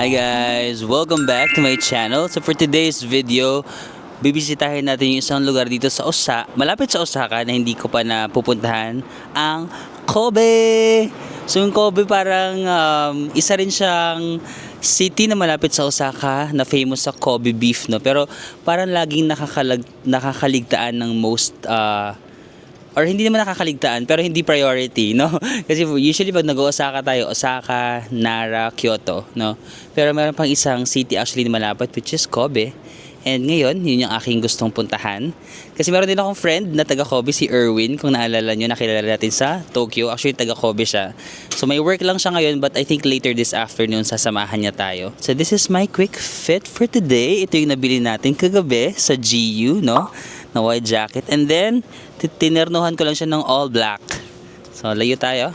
Hi guys! Welcome back to my channel. So for today's video, bibisitahin natin yung isang lugar dito sa malapit sa Osaka na hindi ko pa napupuntahan, ang Kobe! So yung Kobe parang isa rin siyang city na malapit sa Osaka na famous sa Kobe beef, no? Pero parang laging nakakaligtaan ng most or hindi naman nakakaligtaan pero hindi priority, no? Kasi usually pag nag-Osaka tayo, Osaka, Nara, Kyoto, no? Pero meron pang isang city actually na malapit, which is Kobe. And ngayon, yun yung aking gustong puntahan. Kasi meron din akong friend na taga Kobe, si Erwin. Kung naalala nyo, nakilala natin sa Tokyo. Actually, taga Kobe siya. So may work lang siya ngayon, but I think later this afternoon, sasamahan niya tayo. So this is my quick fit for today. Ito yung nabili natin kagabi sa GU, no? Na white jacket. And then, tinernuhan ko lang siya ng all black. So, layo tayo.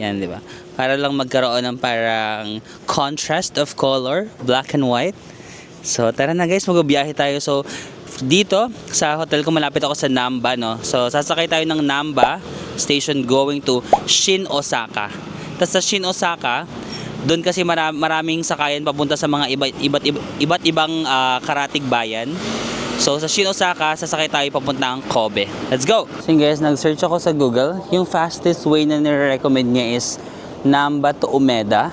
Yan, di ba? Para lang magkaroon ng parang contrast of color, black and white. So, tara na guys, magbibiyahe tayo. So, dito, sa hotel ko, malapit ako sa Namba, no? So, sasakay tayo ng Namba station going to Shin Osaka. Tapos sa Shin Osaka, doon kasi maraming sakayan papunta sa mga iba't ibang karatig bayan. So sa Shin Osaka, sasakay tayo papuntang Kobe. Let's go! So guys, nag-search ako sa Google. Yung fastest way na nire-recommend niya is Namba to Umeda.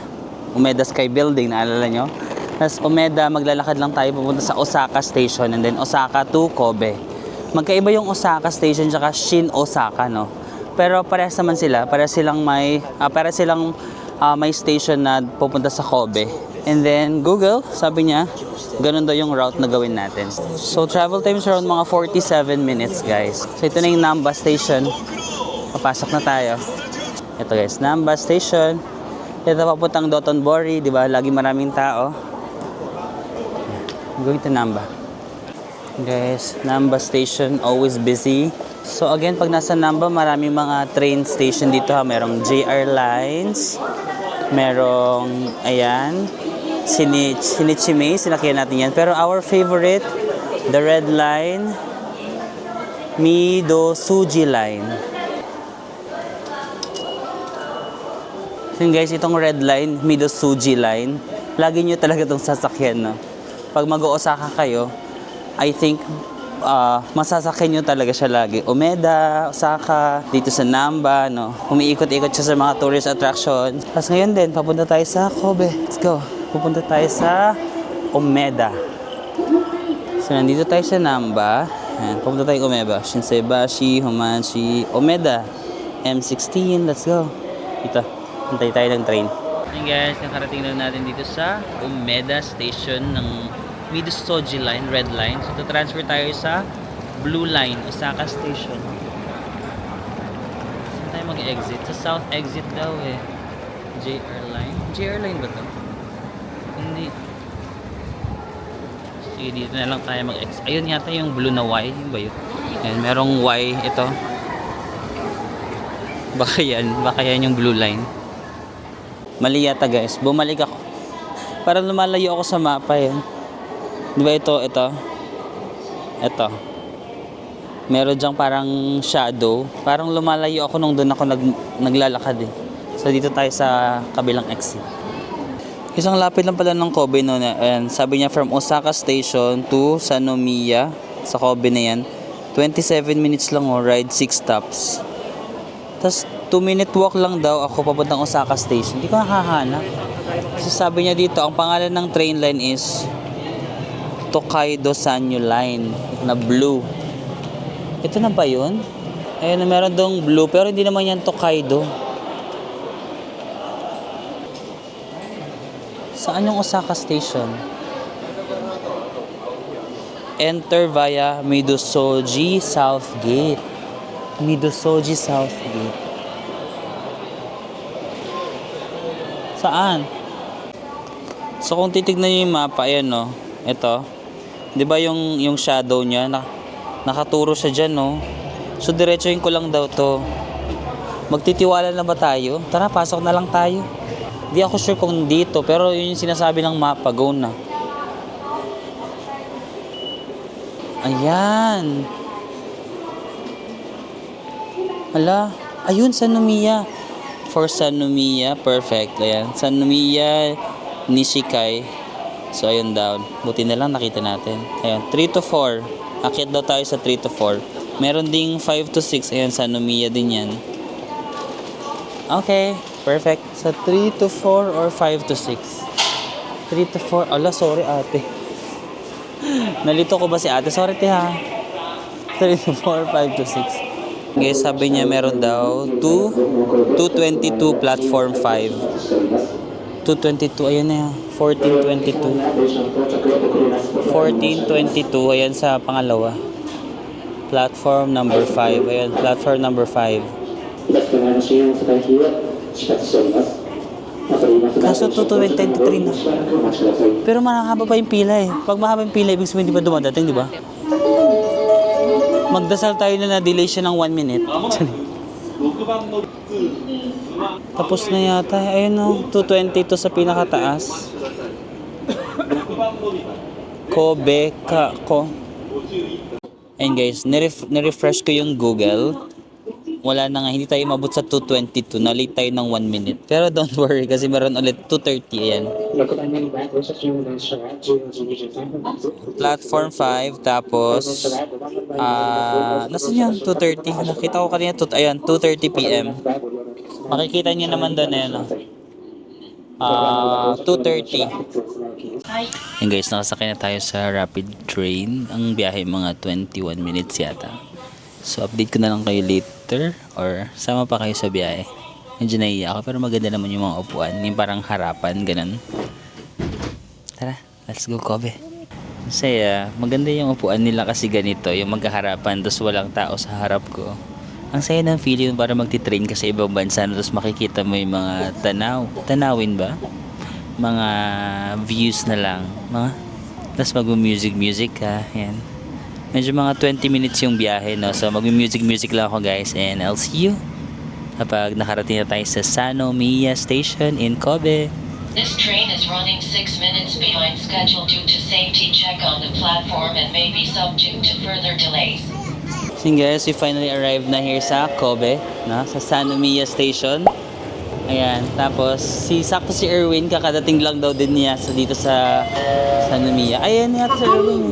Umeda Sky Building, naalala nyo? Tapos Umeda, maglalakad lang tayo papunta sa Osaka Station and then Osaka to Kobe. Magkaiba yung Osaka Station tsaka Shin Osaka, no? Pero parehas naman sila. Parehas silang may station na pupunta sa Kobe. And then Google, sabi niya, ganun daw yung route na gawin natin. So travel times around mga 47 minutes guys. So ito na yung Namba Station. Papasok na tayo. Ito guys, Namba Station. Ito papuntang Dotonbori, di ba? Lagi maraming tao. Going to Namba. Guys, Namba Station, always busy. So again, pag nasa Namba, maraming mga train station dito ha. Merong JR Lines. Merong, ayan, Shinichime, sinakyan natin yan. Pero our favorite, the Red Line, Midosuji Line. So guys, itong Red Line, Midosuji Line, lagi nyo talaga itong sasakyan, no? Pag mag-Osaka kayo, I think, masasakyan nyo talaga siya lagi. Umeda, Osaka, dito sa Namba, no? Umiikot-ikot siya sa mga tourist attractions. Tapos ngayon din, papunta tayo sa Kobe. Let's go! Pupunta tayo sa Umeda. So, nandito tayo sa Namba. Ayan, pupunta tayo sa Umeda. Shinsaibashi, Homachi, Umeda. M16, let's go. Dito, hintay tayo ng train. Ayan guys, nakarating na natin dito sa Umeda Station ng Midosuji Line, Red Line. So, transfer tayo sa Blue Line, Osaka Station. Saan tayo mag-exit? Sa South Exit daw eh. JR Line. JR Line ba ito? Hindi. Sige, dito na lang tayo mag-exit. Ayun yata yung blue na Y. Yung ba yun? Ayan, merong Y ito. Baka yan yung blue line. Mali yata guys. Bumalik ako. Parang lumalayo ako sa mapa yan. Di ba ito? Ito. Meron dyang parang shadow. Parang lumalayo ako nung doon ako naglalakad eh. So dito tayo sa kabilang exit. Isang lapit lang pala ng Kobe no. And sabi niya from Osaka Station to Sanomiya. Sa Kobe na yan. 27 minutes lang oh. Ride 6 stops. Tapos 2-minute walk lang daw ako papuntang Osaka Station. Hindi ko nakahanap. Kasi sabi niya dito, ang pangalan ng train line is Tokaido Sanyo Line na blue. Ito na ba yun? Ayun, meron dong blue pero hindi naman yan Tokaido. Saan yung Osaka Station? Enter via Midosuji South Gate. Midosuji South Gate. Saan? So kung titignan niyo yung mapa, ayan no. Ito. 'Di ba yung shadow niya nakaturo siya diyan no. So diretsuhin ko lang daw 'to. Magtitiwala na ba tayo? Tara, pasok na lang tayo. Di ako sure kung dito, pero yun yung sinasabi ng mapa. Go na. Ayan. Hala. Ayun, Sanomiya. For Sanomiya, perfect. Ayan. Sanomiya Nishikai. So, ayun down. Buti na lang nakita natin. Ayun, 3 to 4. Akyat daw tayo sa 3 to 4. Meron ding 5 to 6. Ayun, sa Nomiya din yan. Okay, perfect. Sa 3 to 4 or 5 to 6? 3 to 4. Ala, sorry ate. Nalito ko ba si ate? Sorry te ha. 3 to 4, 5 to 6. Guys, sabi niya meron daw 222 platform 5. 222, ayan na yan. 1422. 1422, ayan sa pangalawa. Platform number 5. Ayan, platform number 5. Kaso 223 na. Pero mahaba pa yung pila eh. Pag mahaba yung pila, ibig sabihin di ba dumadating, di ba? Magdasal tayo na na-delay siya ng 1 minute. Tapos na yata. Ayun o, 222 sa pinakataas. Kobe ko. Ayun guys, nirefresh ko yung Google. Wala na nga, hindi tayo mabot sa 222. Na-late tayo ng 1 minute. Pero don't worry kasi meron ulit 230. Ayan. Platform 5. Tapos, nasan yan? 230. Nakita ko kanina, ayan, 2:30 p.m. Makikita niyo naman doon, ayan. 2:30. Ayan guys, nakasakay na tayo sa rapid train. Ang biyahe mga 21 minutes yata. So, update ko na lang kayo later or sama pa kayo sa biyahe. Medyo naiiyak ako pero maganda naman yung mga upuan. Yung parang harapan, ganun. Tara, let's go Kobe. Masaya, maganda yung upuan nila kasi ganito. Yung magkaharapan, tapos walang tao sa harap ko. Ang saya ng feeling para magti-train ka sa ibang bansa. Tapos makikita mo yung mga tanawin ba? Mga views na lang. Tapos mag-music ka. Yan. Medyo mga 20 minutes yung biyahe, no? So, mag-music lang ako, guys. And I'll see you kapag nakarating na tayo sa Sanomiya Station in Kobe. This train is running 6 minutes behind schedule due to safety check on the platform and may be subject to further delays. So, guys, we finally arrived na here sa Kobe, no? Sa Sanomiya Station. Ayan. Tapos, sakto si Erwin, kakadating lang daw din niya dito sa Sanomiya. Ayan yata si Erwin.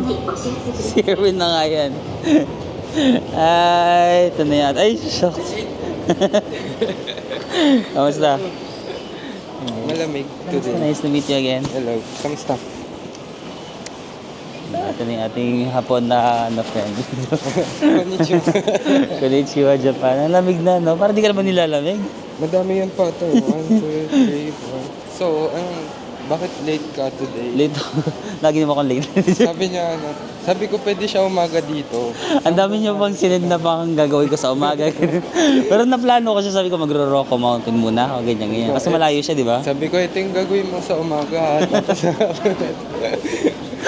Si Erwin na nga yan. Ay, ito na yata. Ay, shucks. Kamusta? Malamig today. Nice to meet you again. Hello. Kamusta? Ito na yung ating hapon na friend. Konnichiwa. Konnichiwa, Japan. Ang lamig na, no? Parang di ka naman nilalamig. Madami yan pa ito. 1, 2, 3, 4. So, bakit late ka today? Late ako. Lagi naman akong late. Sabi ko pwede siya umaga dito. Ang dami niyo pang sinend na pang gagawin ko sa umaga. Pero naplano ko siya, sabi ko magro-Rocco Mountain muna. O ganyan. Kasi malayo siya, di ba? Sabi ko, ito yung gagawin mo sa umaga. Tapos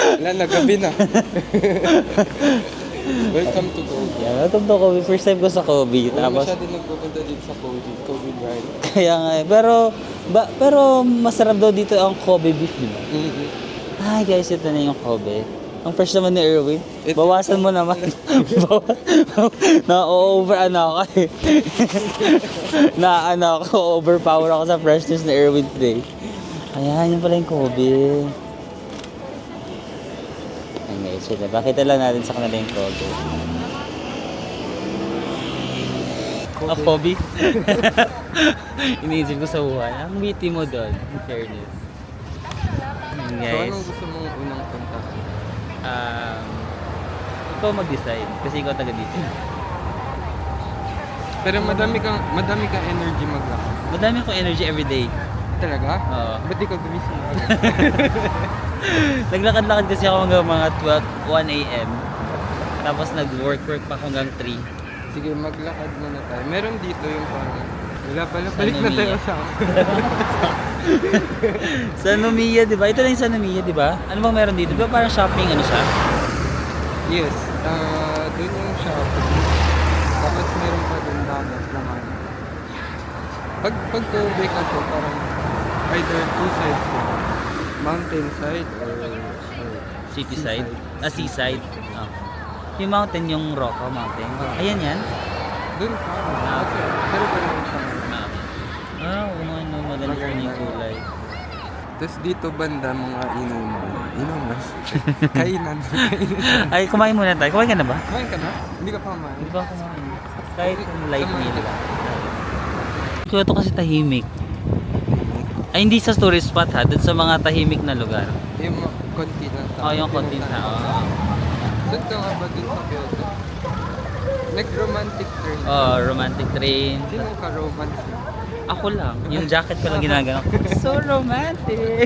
wala na, gabi na. Welcome to Kobe. Yeah, welcome to Kobe. First time ko sa Kobe. Wala Tapos, masyado nagpupunta dito sa Kobe ride. kaya nga eh. Pero masarap daw dito ang Kobe beef, di ba? Ay guys, ito na yung Kobe. Ang fresh naman ni Erwin. Bawasan mo naman. Na-over ako eh. Overpower ako sa freshness ni Erwin today. Ayan, yun pala yung Kobe. Ayan guys, yun. Pakita lang natin sa kanila yung Kobe. Kobe? Iniisip ko sa buhay. Ang witty mo doon, in fairness. Ayan So, guys. anong gusto mong unang punta? Ikaw mag-decide kasi ikaw taga dito. Pero madami kang energy maglakad. Madami akong energy everyday. Talaga? Oo. Ba't di ka gumising? Naglakad-lakad kasi ako hanggang mga 1 a.m. Tapos nag-work pa hanggang 3. Sige, maglakad muna tayo. Meron dito yung parang... Wala pala, balik na tayo sa... Sanomiya, di ba? Ito na yung Sanomiya, di ba? Ano bang meron dito? Di ba parang shopping, ano siya? Yes, doon yung shopping. Tapos meron pa doon dagat naman. Pag Kobe kasi parang either two sides lang. Mountain side or City side? Seaside? Oh. Yung mountain, yung Rocco Mountain. Ayan yan? doon pa. Pero pa rin sa Oo, ano, maganda rin yung kulay. Tapos dito banda mga inuman. Inuman. Kainan. Kainan. Ay, kumain muna tayo. Kumain ka na ba? Kumain ka na? Hindi ka pa kumain. Hindi pa kumain. Kahit yung light meal lang. Kyoto kasi tahimik. Ay, hindi sa tourist spot ha. Doon sa mga tahimik na lugar. Yung konti lang tao. Oo, yung konti na. Oo. Saan ka nga ba dun sa Kyoto? Nag-romantic train. Oh, romantic train. Sino ka romantic? Ako lang. Yung jacket ko lang ginagano. So romantic.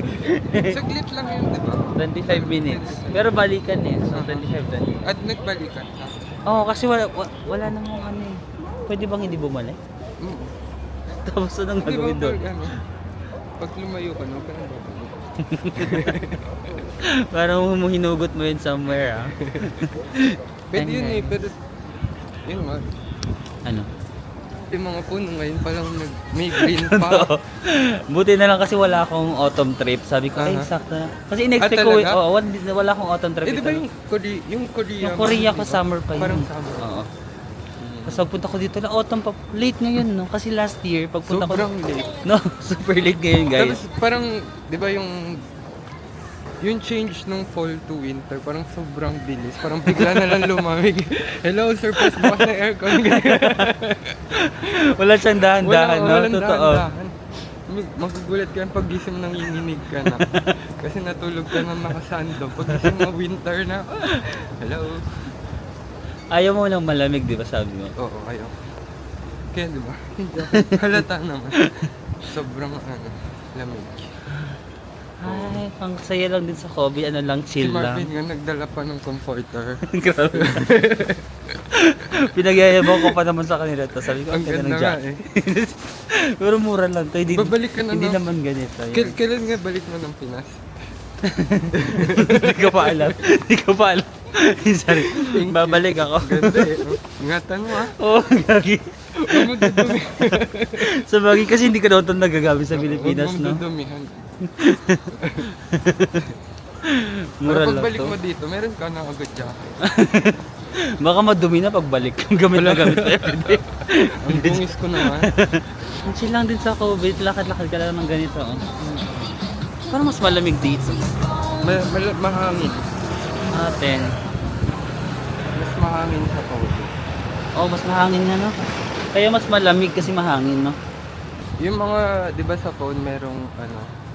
Saglit lang yun, di ba? 25 minutes. Pero balikan eh. So 25 din. At nagbalikan ka. Oo, kasi wala namang ano eh. Pwede bang hindi bumalik? Mm. Tapos anong Di ba gagawin doon? pag lumayo ka, no? Kaya ba? Parang hinugot mo yun somewhere ah. Pwede yun eh, pero yun nga. Ano? Yung mga puno ngayon palang may green pa. Buti na lang kasi wala akong autumn trip. Sabi ko, ay, Aha. sakto na. Kasi in-expect ko, talaga? wala akong autumn trip. Eh, di ba ito. yung Korea? Yung Korea di ko ba? summer pa yun. Parang summer. Oo. Tapos pagpunta ko dito na autumn pa. Late ngayon, no? Kasi last year, pagpunta ko... Sobrang late. No, super late ngayon, guys. Tapos parang, di ba yung change ng fall to winter, parang sobrang bilis. Parang bigla na lang lumamig. Hello, sir, pas bukas na aircon. Wala siyang dahan-dahan, no? Walang Totoo. dahan-dahan. Magugulat ka pag gising nang nanginginig ka na. Kasi natulog ka na nakasando. Pag gising mo winter na, hello. Ayaw mo lang malamig, di ba sabi mo? Oo, ayaw. Kaya di ba? Halata naman. Sobrang lamig. Ay, ang saya lang din sa Kobe. Ano lang, Si chill lang. Marvin nga nagdala pa ng comforter. Grabe. Pinagyayabang ko pa naman sa kanila to. Sabi ko, Ang ganda ng ganda nga jacket. Pero mura lang to. Hindi, Babalik ka na hindi no? naman ganito. Kailan nga balik mo ng Pinas? Hindi ko pa alam. Hindi ko pa alam. Sorry. Babalik ako. Ganda eh. Oh. Ingatan mo ah. Oo, gagi. Huwag mo dudumi. Sa bagay kasi hindi ka daw ito nagagamit sa Pilipinas, Huwag mo no? dudumihan. Mura Pero lang pagbalik to. mo dito, meron ka na agad jacket. Baka madumi na pagbalik. Gamit na gamit pa everyday. Ang bungis ko naman. Ang chill lang din sa COVID. Lakad-lakad ka lang ng ganito. Oh. Parang mas malamig dito. Mahangin. Aten. Mas mahangin sa Kobe. Oh, mas mahangin nga, no? Kaya mas malamig kasi mahangin, no? Yung mga, di ba sa phone, merong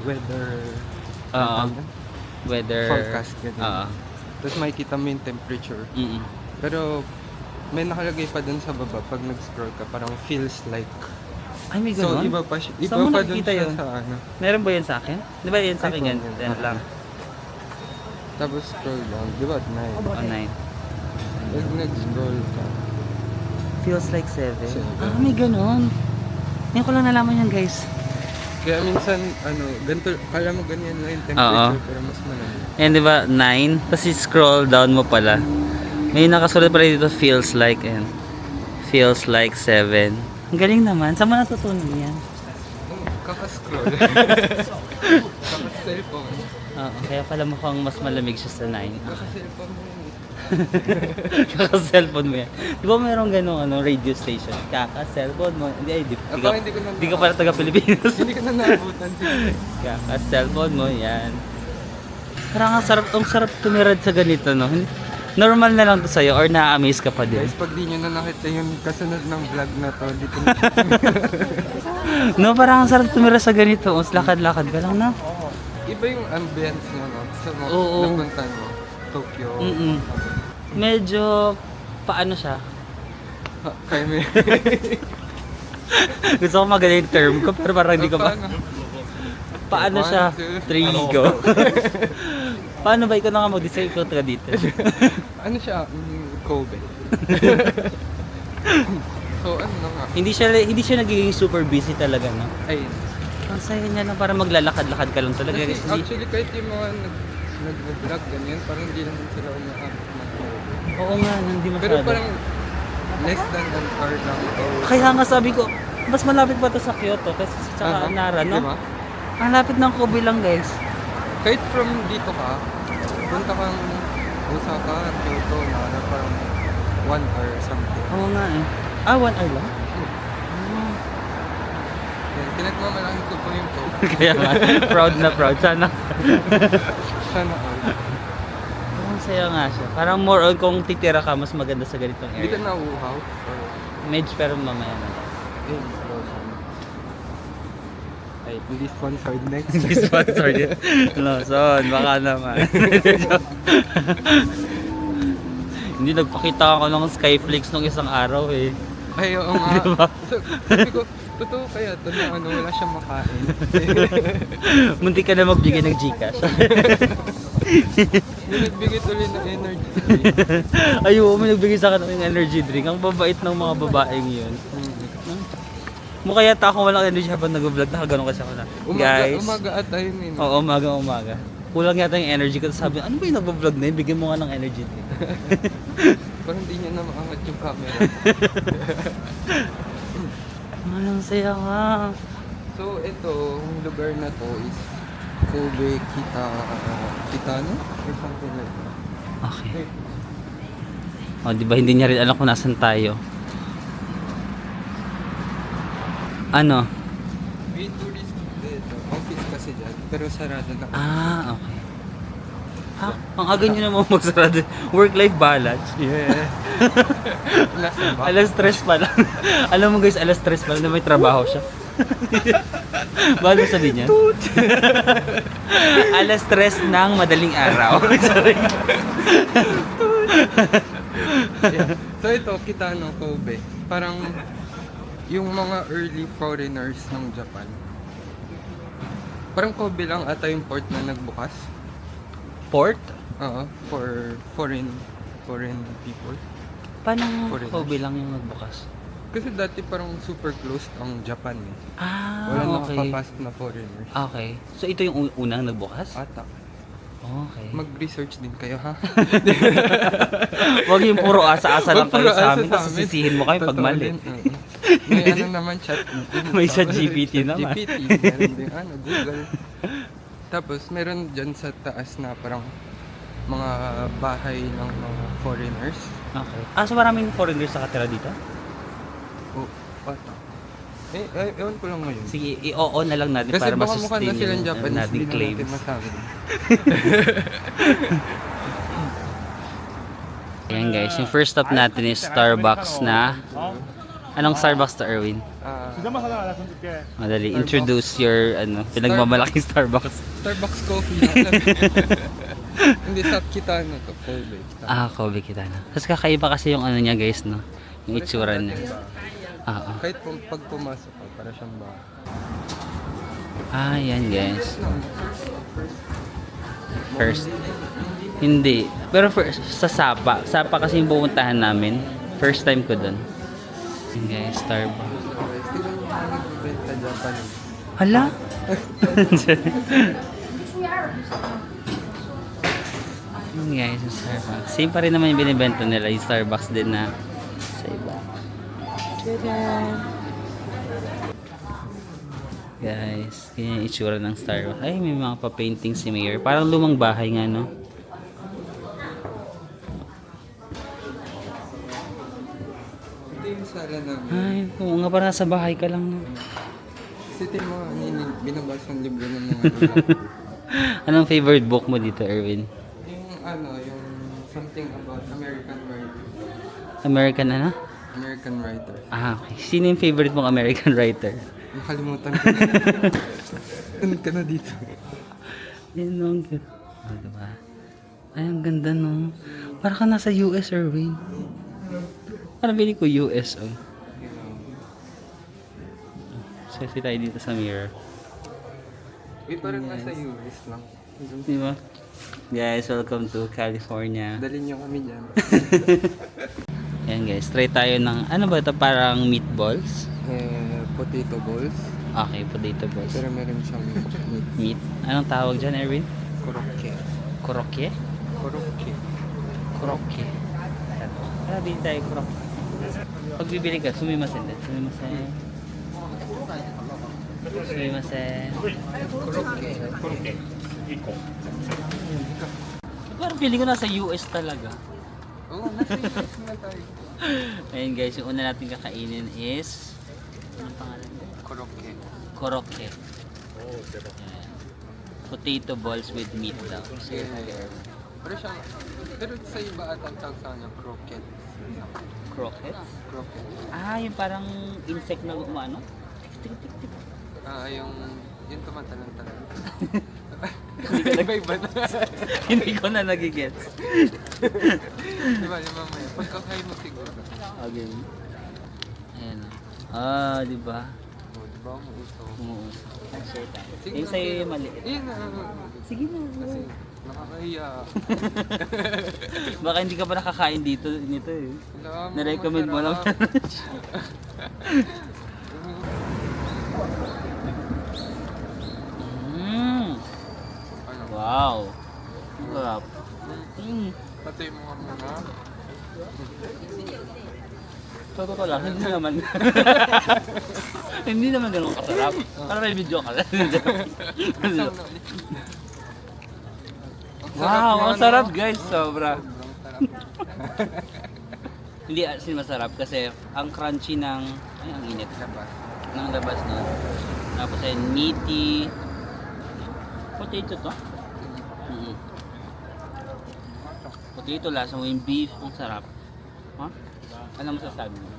weather... Oo. Weather... Forecast, ganun. Oo. Tapos makikita mo yung temperature. Mm-mm. Pero may nakalagay pa dun sa baba pag nag-scroll ka, parang feels like. Ay, may So ganun? iba pa siya. Iba Saan mo pa dun nakikita siya yun? sa Meron ba yun sa akin? Di ba yun sa akin iPhone yan? yun. Yan lang. Tapos scroll down, di ba? At night. Online. Pag nag-scroll ka, Feels like 7. Seven. Ah, may ganun. Ngayon ko lang nalaman yan, guys. kaya minsan, ganito, kala mo ganyan na yung temperature, Oo. pero mas malamig. Ayan, di ba? 9. Tapos scroll down mo pala. May nakasulat pala dito, feels like, and feels like 7. Ang galing naman. Saan mo natutunan yan? Kaka-scroll. Kaka-cellphone. Oo, kaya pala mukhang mas malamig siya sa 9. Kaka-cellphone mo yun. Kaka-cellphone mo yan. Di ba mayroong ganong radio station? Kaka-cellphone mo. Hindi, Aba, hindi ko na- di ka pala taga-Pilipinas. Hindi ko na naabutan. Sige. Kaka-cellphone mo yan. Parang ang sarap tumirad sa ganito, no? Normal na lang to sa'yo or na-amaze ka pa din? Guys, pag di nyo na nakita yung kasunod ng vlog na to, dito na. No, parang ang sarap tumira sa ganito. Mas lakad-lakad ka lang, no? Iba yung ambience niya, no? Sa mga Oo. napuntan mo. Tokyo. Mm-mm. Medyo, paano siya? Kaya may... Gusto ko magaling yung term ko, pero parang hindi ko pa. Paano siya? 3, go. Paano ba ikaw na nga mag-design ko ka dito? Ano siya? Kobe. So, ano na nga? Hindi siya nagiging super busy talaga, no? Ay, Ang saya niya lang para maglalakad-lakad ka lang talaga. kasi Hindi, actually kahit yung mga nag-vlog ganyan, parang hindi naman sila umaabot ng Kobe. oo nga, hindi Pero masyado. parang less than an hour lang ito. Kaya nga sabi ko, mas malapit pa to sa Kyoto kasi sa Nara, no? Diba? Ang lapit ng Kobe lang, guys. Kahit from dito ka, punta kang Osaka, Kyoto, Nara, parang 1 hour or something. Oo nga eh. 1 hour lang? Yan. Pinagmamalaki ko po yung Kobe. Kaya nga, proud na proud. Sana. Sana all. Ang saya nga siya. Parang more on kung titira ka, mas maganda sa ganitong Hindi ka area. nauuhaw? Medyo pero mamaya na. Eh, lotion. Ay, hindi sponsored next. Hindi sponsor yun. Lawson, baka naman. Hindi, nagpakita ako ng Skyflix nung isang araw eh. Ay, oo nga. Diba? So, sabi ko, totoo kaya ito na ano, wala siyang makain. Munti ka na magbigay ng Gcash. May nagbigay tuloy ng energy. Ay, oo, may nagbigay sa akin ng energy drink. Ang babait ng mga babaeng yun. Mukha yata akong walang energy habang nag-vlog. Nakaganon kasi ako na. Guys. Umaga at ayun yun. Oo, umaga. Kulang yata yung energy ko. Sabi, ano ba yung nag-vlog na yun? Bigyan mo nga ng energy drink. Parang hindi niya na maangat yung camera. Malang saya nga. So, ito, yung lugar na to is Kobe Kitano? Or something like that. Okay. O, di ba hindi niya rin alam kung nasan tayo? Ano? May tourist dito. Office kasi dyan. Pero sarado na. Ah, okay. Ha? Ang aga nyo naman magsarado. Work-life balance. Yeah. Nasa ba? Alas 3 pa lang. Alam mo guys, alas 3 pa lang na may trabaho siya. Bago sabihin niya? Alas 3 ng madaling araw. Sorry. Yeah. So ito, Kitano, Kobe. Parang yung mga early foreigners ng Japan. Parang Kobe lang ata yung port na nagbukas. Port? Oo, for foreign people. Paano Foreigners. Kobe lang yung nagbukas? Kasi dati parang super closed ang Japan eh. Ah, Wala okay. nakapapasok na foreigners. Okay. So ito yung unang nagbukas? Ata. Okay. Mag-research din kayo ha. Huwag yung puro asa-asa lang Wag kayo puro sa asa amin. sa Tapos amin. sisihin mo kayo pag Totoo mali. din, oo. May ano naman chat. May chat GPT naman. GPT. Meron din ano, Google. Tapos meron dyan sa taas na parang mga bahay ng mga foreigners. Okay. Ah, so maraming foreigners nakatira dito? O, ata. Ewan ko lang ngayon. Sige, i-oo na lang natin Kasi para baka mukha masustain na silang yung Japanese, nating hindi na natin claims. masabi. Ayan guys, yung first stop natin is Starbucks na... Anong Starbucks to, Erwin? Madali, introduce your pinagmamalaking Starbucks. Starbucks coffee. Hindi sa Kitano to, Kobe. Ah, Kobe kita na. Tapos kakaiba kasi yung ano niya guys, no? Yung itsura niya. Oo. Kahit pag pumasok ka, para siyang bahay. Ah, yan guys. First. Hindi. Pero first, sa Sapa. Sapa kasi yung pupuntahan namin. First time ko dun. Yan guys, Starbucks. Tingnan mo kung nagbibenta Japanese. Hala? Yan guys, yung Starbucks. Same pa rin naman yung binibenta nila. Yung Starbucks din na sa iba. Guys, ganyan yung itsura ng Starbucks. Ay, may mga pa-painting si Mayor. Parang lumang bahay nga, no? Ito yung sala namin. Ay, oo nga, parang nasa bahay ka lang, no? Kasi ito yung mga binabasa ng libro ng mga lula. Anong favorite book mo dito, Erwin? Yung ano, yung something about American writer. American ano? American writer. Ah, okay. Sino yung favorite mong American writer? Nakalimutan ko na. Ano ka na dito? Yan ang ganda. Oh, diba? Ay, ang ganda, no? Parang ka nasa US, Erwin. Parang bili ko US, oh. Selfie tayo dito sa mirror. Uy, parang nasa US lang. Di ba? Guys, welcome to California. Dalhin niyo kami dyan. Ayan guys, try tayo ng, ano ba ito? Parang meatballs? Potato balls. Okay, potato balls. Pero meron siyang meat. Meat? Anong tawag dyan, Erwin? Korokke. Korokke? Korokke. Korokke. Para bilhin tayo korokke. Pag bibili ka, sumimasen din. Sumimasen. Sumimasen. Korokke. Parang feeling ko nasa US talaga. Oo, nasa US na tayo. Ayun guys, yung una natin kakainin is... Anong pangalan niya? Korokke. Koroke. Ayan. Potato balls with meat daw. Pero siya, pero sa iba at ang tawag sa kanya, croquettes. Croquettes? Croquettes. Ah, yung parang insect na umano? Tik, tik, tik. Yung tumatalon-talon. Iba-iba na. Hindi ko na nagigets. Diba, yung mamaya, pagkakain mo siguro. Okay. Ayan o. Ah, di ba? O, diba, umuuso. Umuuso. Share tayo. Sige Yung na, sa'yo sige. yung maliit. Yun na. Sige na. Kasi, nakakahiya. Baka hindi ka pa nakakain dito nito eh. Alam mo, Na-recommend mo lang. masarap. Mm. Ano? Wow. Ang sarap. Mm. Patay mo nga muna. Sa totoo lang, hindi naman. Hindi naman ganun kasarap. Para may video ka lang. Isang na ulit. Wow, yung ang ano. sarap guys. Sobra. Sobrang sarap. Hindi asin masarap kasi ang crunchy ng... Ay, ang init. Labas. Ng labas nun. Tapos ay meaty. Potato to? Mm. Potato, lasa mo yung beef. Ang sarap. Ha? Ano masasabi mo?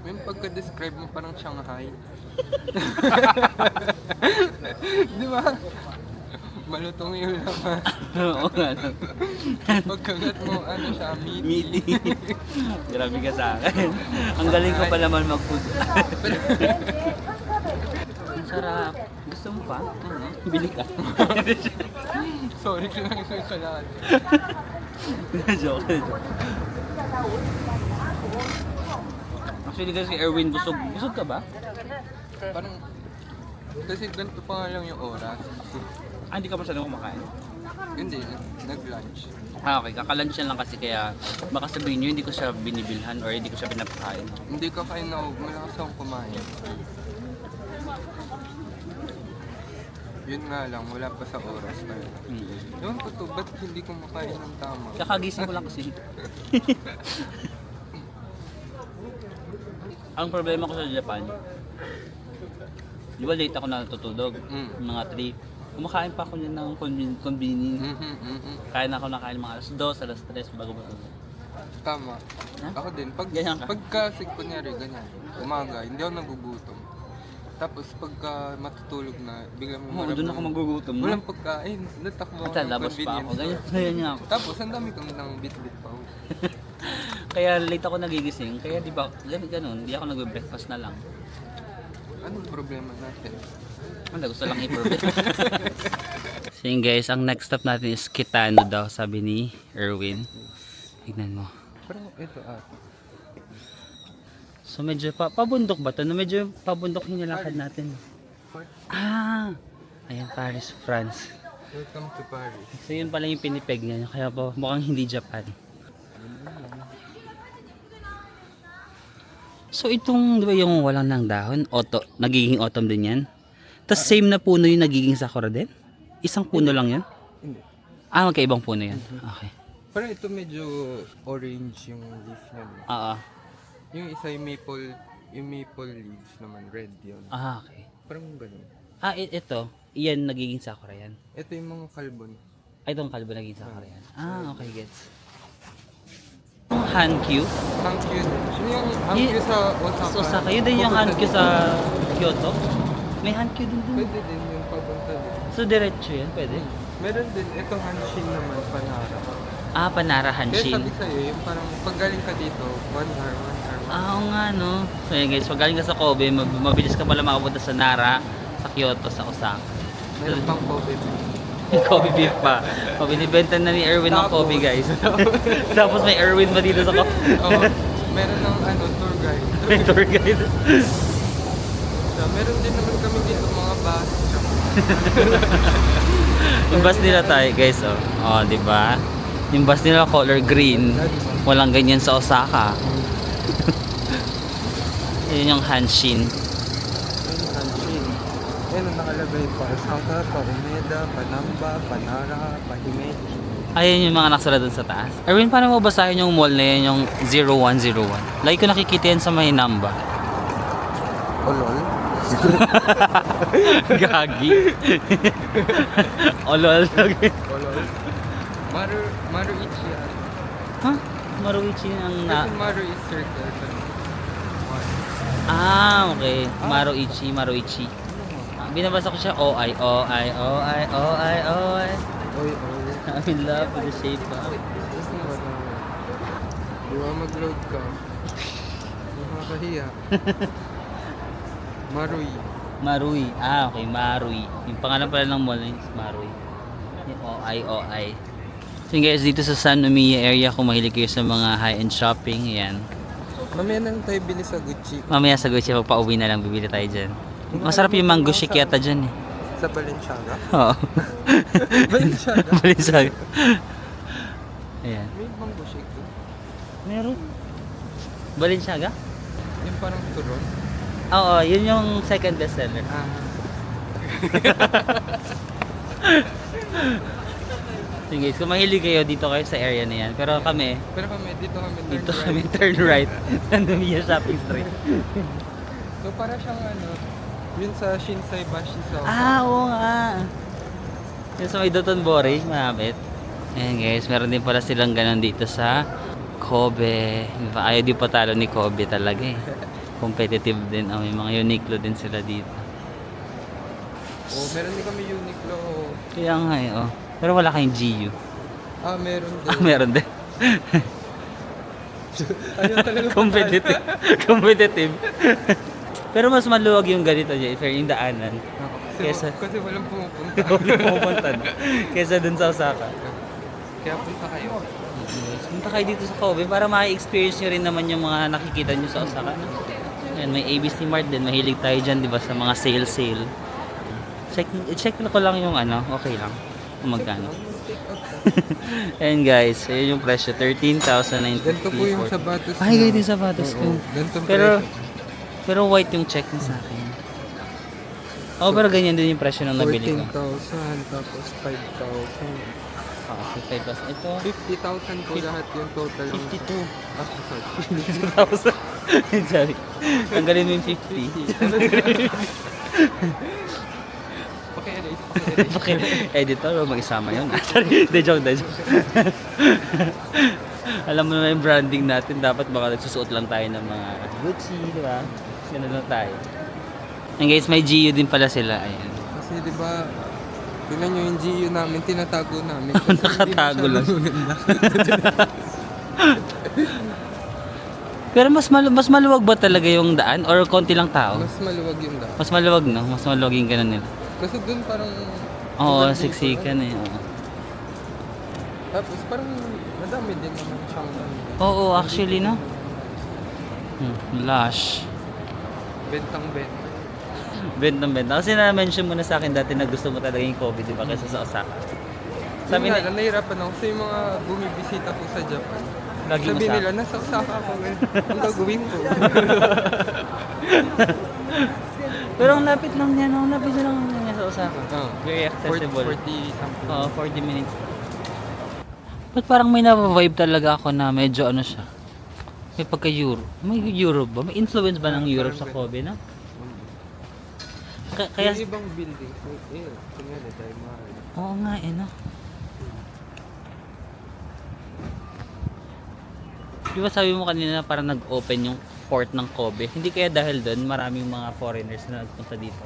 Yung pagka-describe mo parang Shanghai. Di ba? Malutong yung laman. Oo nga. Pagkagat mo, ano siya, meaty. Meaty. Grabe ka sa akin. Ang galing ko pa naman mag-food. Ang sarap. Gusto mo pa? Bili ka. Sorry, lang yung salad. Joke. Actually kasi Erwin busog. Busog ka ba? Parang, kasi ganito pa nga lang yung oras. Ah, hindi ka masyadong kumakain? Hindi, nag-lunch. Ah, okay. Kakalunch lang kasi kaya baka sabihin nyo hindi ko siya binibilhan or hindi ko siya pinapakain. Hindi ka kain na malakas akong kumain. Yun nga lang, wala pa sa oras talaga. Ewan ko to, ba't hindi ko makain ng tama? Kakagising ko lang kasi. Ang problema ko sa Japan, di ba late ako natutulog? Mga 3. Kumakain pa ako niyan ng convenient. Kain ako nakain mga alas 2, alas 3 bago matulog. Tama. Ha? Ako din. Ganyan ka? Pagka, kunyari, ganyan, umaga, hindi ako nagugutom. Tapos pagka matutulog na, biglang Oo, doon ako magugutom. No? Walang pagkain. Natakbo ako At ng labas pa ako. convenience Ganyan nga ako. store. Tapos, ang dami kong nang bit-bit pa. Kaya late ako nagigising. Kaya di ba, ganun, di ako nagbe-breakfast na lang. Anong problema natin? Wala, gusto lang i-problema. So yun guys, ang next stop natin is Kitano daw, sabi ni Erwin. Tignan mo. Pero ito So medyo pabundok ba ito? No, medyo pabundok yung nilakad natin. Ah! Ayan, Paris, France. Welcome to Paris. So yun pala yung pinipeg niya. Kaya po mukhang hindi Japan. So itong, di ba yung walang ng dahon, nagiging autumn din yan? Tapos same na puno yung nagiging sakura din? Isang puno lang yun? Hindi. Ah, magkaibang puno yan. Okay. Pero ito medyo orange yung leaf niya. Oo. Yung isa yung maple leaves naman, red yun. Ah, okay. Parang ganun. Ah, ito. Iyan nagiging sakura yan. Ito yung mga kalbon. Ay, itong kalbo nagiging sakura yan. Ah, okay, gets. Hankyu? Hankyu din. Yun yung Hankyu sa Osaka. Sa Osaka. Yun din yung Hankyu sa Kyoto. May Hankyu din dun. Pwede din yung papunta din. So, diretso yan? Pwede? Meron din, ito Hanshin naman, Panara. Ah, Panara Kaya Hanshin. sabi sa'yo, yung parang pag galing ka dito, 1 hour. Ah, oo nga, no? So, yun guys, pag galing ka sa Kobe, mabilis ka pala makapunta sa Nara, sa Kyoto, sa Osaka. Meron pang Kobe. May Kobe beef pa. O, binibenta na ni Erwin ng Kobe, guys. Tapos may Erwin pa dito sa Kobe. Oo. Meron ng tour guide. May tour guide. So, meron din naman kami dito mga bus. Yung bus nila tayo, guys, oh. Oh, di ba? Yung bus nila color green. Walang ganyan sa Osaka. Yun yung Hanshin. Hanshin. Yan ang nakalagay pa. Osaka, Umeda, Panamba, Panara, Pahimeji. Ayun yung mga nakasulat dun sa taas. Erwin, paano mo basahin yung mall na yan, yung 0101? Lagi ko nakikita yan sa may Namba. Olol? Gagi. Olol. Olol. Maruichi yan. Ha? Maruichi ang Kasi Maru is circle. Okay. Maruichi. Binabasa ko siya, OI. Oy, oy. I'm in love with the shape of... Gusto mo ba na? Di ba mag-load ka? Nakakahiya. Marui. Marui. Okay. Marui. Yung pangalan pala ng mall is Marui. Yung OI. So yun guys, dito sa San Nomiya area, kung mahilig kayo sa mga high-end shopping, yan. Mamaya na lang tayo bili sa Gucci. Mamaya sa Gucci, pagpa-uwi na lang, bibili tayo dyan. Masarap yung mango shake yata dyan eh. Sa Balenciaga? Oo. Balenciaga? Balinsag. Ayan. May mango shake doon. Meron. Balinsyaga? Yung parang turon. Oo, yun yung second bestseller. So guys, kung mahilig kayo, dito kayo sa area na yan. Pero kami, Pero kami, dito kami turn right. Nandun yung shopping street. So para siyang yun sa Shinsai Bashi sa Oo nga. Yung sa may Dotonbori, malapit. Ayan guys, meron din pala silang ganun dito sa Kobe. Diba? Ayaw di patalo ni Kobe talaga eh. Competitive din. May mga Uniqlo din sila dito. meron din kami Uniqlo. Kaya nga eh, oh. Pero wala kayong GU. Meron din. Meron din. Ayaw talaga Competitive. Competitive. Pero mas maluwag yung ganito, Jennifer, yung daanan. Kasi walang pumupunta. Walang pumupunta. Kesa dun sa Osaka. Kaya punta kayo. Punta kayo dito sa Kobe para ma-experience nyo rin naman yung mga nakikita nyo sa Osaka. No? Ayan, may ABC Mart din. Mahilig tayo dyan, di ba, sa mga sale. Check ko lang yung okay lang. Kung magkano. Ayan guys, ayun yung presyo. 13,090. Ganito po yung sapatos. Ay, ganito yung sapatos ko. Ganito Pero white yung check niya sa akin. Pero ganyan din yung presyo nung nabili ko. 14,000 tapos 5,000. Okay, 5,000. Ito, 50,000 po lahat yung total. 52. Sorry. 52,000. Sorry. Tanggalin mo yung 50. Editor, mag-isama yun. Sorry, joke. Alam mo na yung branding natin, dapat baka nagsusuot lang tayo ng mga Gucci, di ba? Ganun lang tayo. And guys, may GU din pala sila. Ayan. Kasi di ba, tingnan nyo yung GU namin, tinatago namin. Nakatago lang. Pero mas maluwag ba talaga yung daan or konti lang tao? Mas maluwag yung daan. Mas maluwag, no? Mas maluwag yung ganun nila. Kasi dun parang... Oo, siksikan eh. Oo. Tapos parang madami din naman siyang... Oo, actually, no? Lush. Bentang-benta. Benta. Kasi na-mention mo na sa akin dati na gusto mo talaga yung Kobe, di ba? Kaysa sa Osaka. Sabi nga, nahihirapan ako kasi yung mga bumibisita ko sa Japan. Lagi Sabi Osaka. nila, nasa Osaka ako eh. Ang gagawin ko. Pero ang lapit lang niya, no? Ang lapit na lang niya sa Osaka. Very 40 accessible. something. Oo, 40 minutes. Ba't parang may na-vibe talaga ako na medyo siya? May pagka-Europe. May Europe ba? May influence ba ng Europe sa Kobe, no? Kaya... Yung ibang buildings, tingnan na tayo mahal. Oo nga, no? Di ba sabi mo kanina na parang nag-open yung port ng Kobe? Hindi kaya dahil doon maraming mga foreigners na nagpunta dito.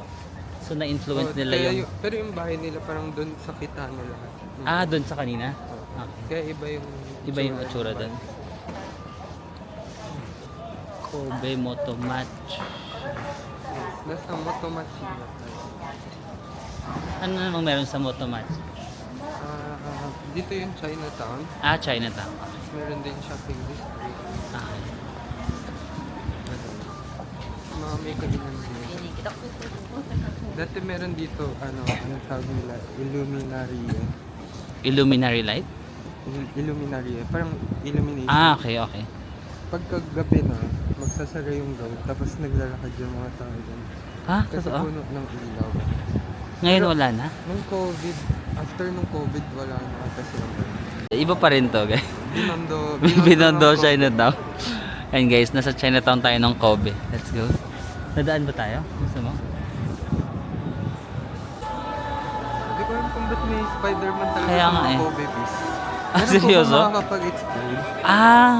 So na-influence nila yung... Pero yung bahay nila parang doon sa kita nila. doon sa kanina? Okay. Kaya iba yung... Iba yung itsura doon. Kobe Motomatch. Nasa Motomachi na tayo. Ano namang meron sa Motomatch? Dito yung Chinatown. Chinatown. Meron din shopping district. Okay. Mga may kainan din. Dati meron dito, ano tawag nila, Illuminary light? Illuminary, parang illumination. Okay. Pagkagabi na, magsasara yung road, tapos naglalakad yung mga tao dyan. Kasi Totoo? puno ng ilaw. Ngayon wala na? Nung COVID, after nung COVID, wala na kasi yung Iba pa rin to, guys. Binondo Binondo, Chinatown. Ayun guys, nasa Chinatown tayo ng Kobe. Let's go. Nadaan ba tayo? Gusto mo? ba't may Spider-Man talaga Kaya sa nga mga eh. Kobe beef? Ah, seryoso? Meron po ba makakapag-explain?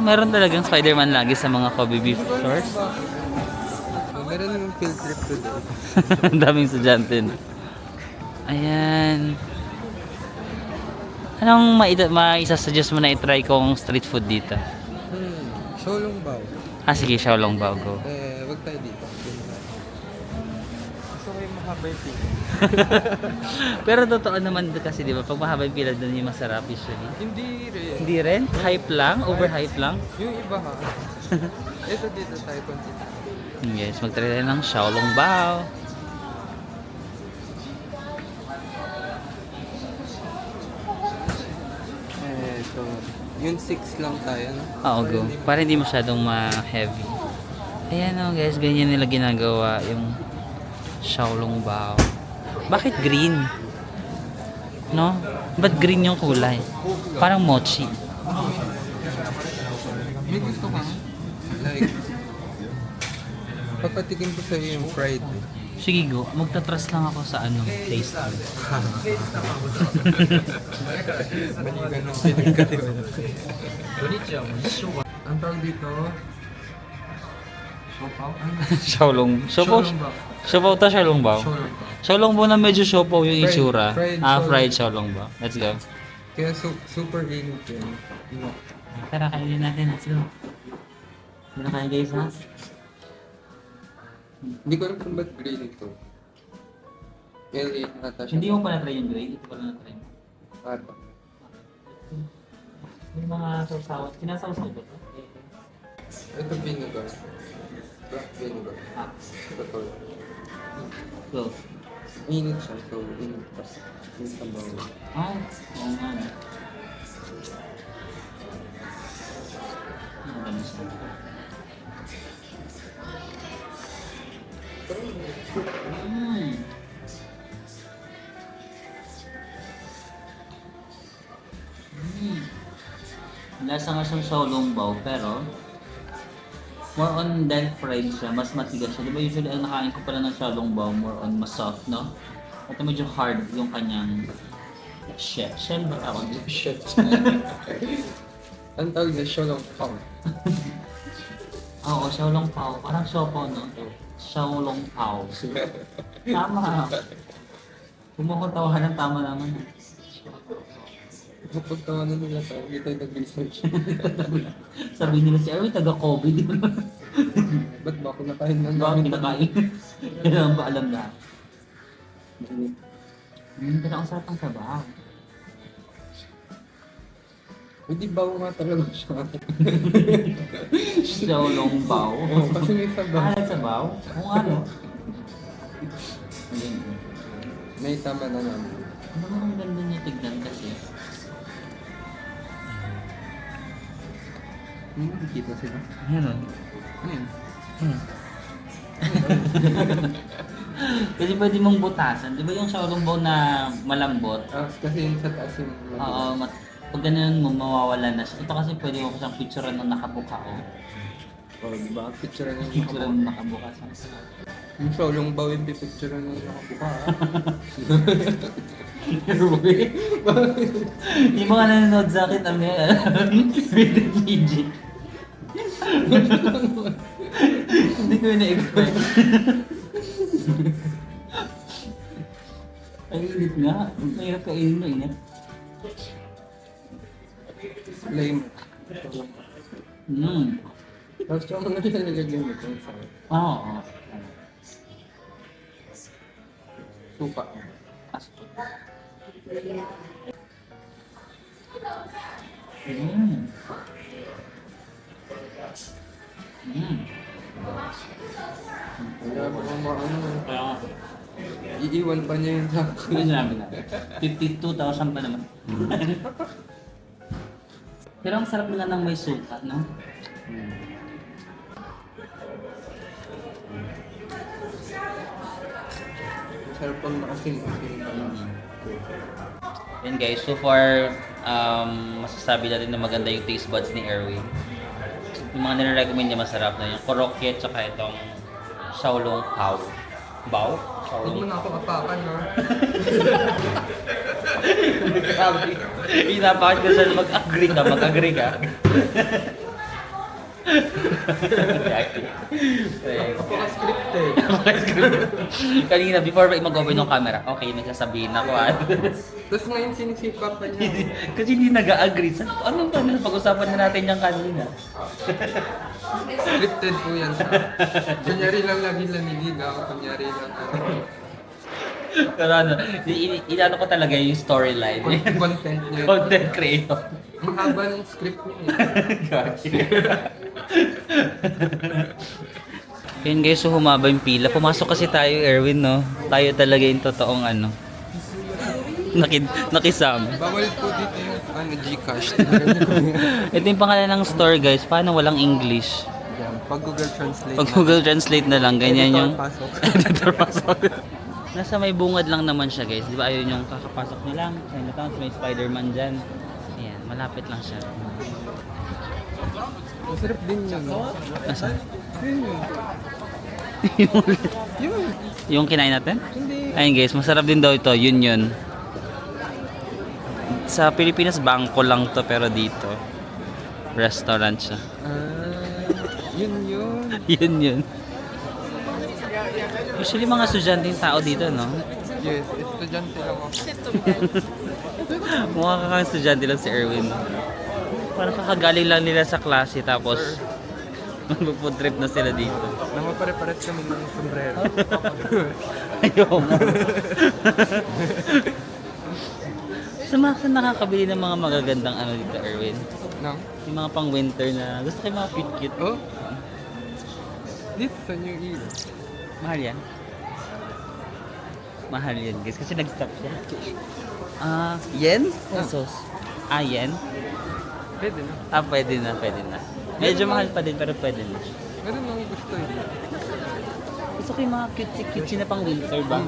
Meron talagang Spider-Man lagi sa mga Kobe beef stores. Meron yung field trip today. Ang daming estudyante na. Ayan. Anong maisa-suggest mo na i-try kong street food dito? Sholong Bao. Sige, Xiaolong Bao go. Wag tayo dito. Gusto ko yung mahaba yung pila. Pero totoo naman kasi, di ba, pag mahaba yung pila doon yung masarap usually. Hindi rin. Hindi rin? Hype lang? Overhype lang? Yung iba ha. Ito dito tayo consider. Yes, mag-try tayo ng Xiaolong Bao. Ito. Yung 6 lang tayo, no? Oo, go. Para hindi masyadong ma-heavy. Ayan o guys, ganyan nila ginagawa yung Xiaolong Bao. Bakit green? No? Ba't green yung kulay? Parang mochi. May gusto ka? Like, papatikin ko sa'yo yung fried. Sige go, magta-trust lang ako sa taste. Balikan ng pinagkatiwala. Ang tawag dito? Siopaw? Xiaolong. Siopaw. Siopaw ta Xiaolong Bao. Xiaolong Bao na medyo siopaw yung itsura. Fried Xiaolong Bao. Let's go. Kaya super init yun. Tara, kainin natin. Let's go. Tara kain guys ha. Hindi ko alam kung ba't green ito. LA nata siya. Hindi mo pa na-try yung grade? Ito pa lang na-try mo. Ata. Yung mga sausawan. Sinasawsaw ba ito? Ito vinegar. Black vinegar. Ito. Go. Init siya. So, init pa. Init pa ba? Oo nga. Ang ganda siya. Lasa nga siyang Xiaolong Bao pero more on than fried siya, mas matigas siya. Diba usually ang nakain ko pala ng Xiaolong Bao more on mas soft, no? Ito medyo hard yung kanyang shell. Shell ba tawag? Shit. Ang tawag na Xiaolong Bao. Oo, Xiaolong Bao. Parang siopaw, no? Xiaolong Bao. Tama. Kumukuntawahan ng tama naman. Kapag tawanan nila tayo, hindi tayo nag-research. Sabi nila si Erwin, taga-COVID. Ba't ba ako nakain na Bakit namin kinakain? Kailangan ba alam na? Pero ang sarap ang sabaw. Hindi ba nga talaga siya? Xiaolong Bao. Kasi may sabaw. Nagsabaw? Kung ano? Ayun. May tama na namin. Ano nga ang ganda niya tignan kasi? Kita sila. Ano? Ano yun? Kasi pwede mong butasan. Di ba yung Xiaolong Bao na malambot? Kasi yung sa taas yung Oo, pag ganun mo, mawawala na siya. Ito kasi pwede mo siyang picturean ng nakabuka ko. diba? Picture ng Picturean ng nakabuka. Yung Xiaolong Bao yung picture ng nakabuka. Yung mga nanonood sa akin, ano yan? Rated PG. Hindi ko yun na-expect. Ang init nga. Mahirap kainin mo, init. Flame. Tapos yung mga nilagyan mo ito sa Oo. suka. Kaya baka maano, Kaya nga. iiwan pa niya yung taco. Ano sinabi na? 52,000 pa naman. Pero ang sarap nga ng may suka, no? Sarap pang nakasin-asin pa lang. Yan guys, so far, masasabi natin na maganda yung taste buds ni Erwin. Yung mga nire-recommend niya masarap na yung korokke at saka itong Xiaolong Bao. Bao? Huwag mo na ako apakan, ha? Grabe. Inapakat ka saan mag-agree ka. Napaka-scripted. Kanina, before mag-open yung camera, okay, may sasabihin ako. Tapos ngayon sinisipa pa niya. Kasi hindi nag-agree. Anong ba na pag-usapan na natin yung kanina? Scripted po yan. Kunyari lang lagi naniligaw. Kunyari lang. Pero ano, inano ko talaga yung storyline. Content niya. Content creator. Mahaba ng script niya. Gotcha. Yun guys, so humaba yung pila. Pumasok kasi tayo, Erwin, no? Tayo talaga yung totoong ano. Nakisama. Bawal po dito yung Gcash. Ito yung pangalan ng store guys. Paano walang English? Yan. Pag Google Translate. Pag Google Translate na lang, ganyan Editor yung... pasok. Editor pasok. Nasa may bungad lang naman siya guys. Di ba ayun yung kakapasok nyo lang. Chinatown, may Spider-Man dyan. Ayan, malapit lang siya. Masarap din yun. No? Nasa? Yun yun. Yun. Yung kinain natin? Hindi. Ayun guys, masarap din daw ito. Yun. Sa Pilipinas, bangko lang to pero dito, restaurant siya. Yun. Yun. Usually mga estudyante yung tao dito, no? Yes, estudyante lang ako. Mukha kang estudyante lang si Erwin. Parang kakagaling lang nila sa klase tapos mag-food trip na sila dito. Namapare-pares kami ng sombrero. Ayun. Saan ka nakakabili ng mga magagandang ano dito, Erwin? No? Yung mga pang winter na gusto ko yung mga cute. Oh? Dito sa New Year. Mahal yan? Mahal yan guys kasi nag-stop siya. Yen? Pesos. Yen? Pwede na. Pwede na. Medyo mahal pa din pero pwede na. Meron akong gusto eh. Gusto ko yung mga cute na pang winter ba?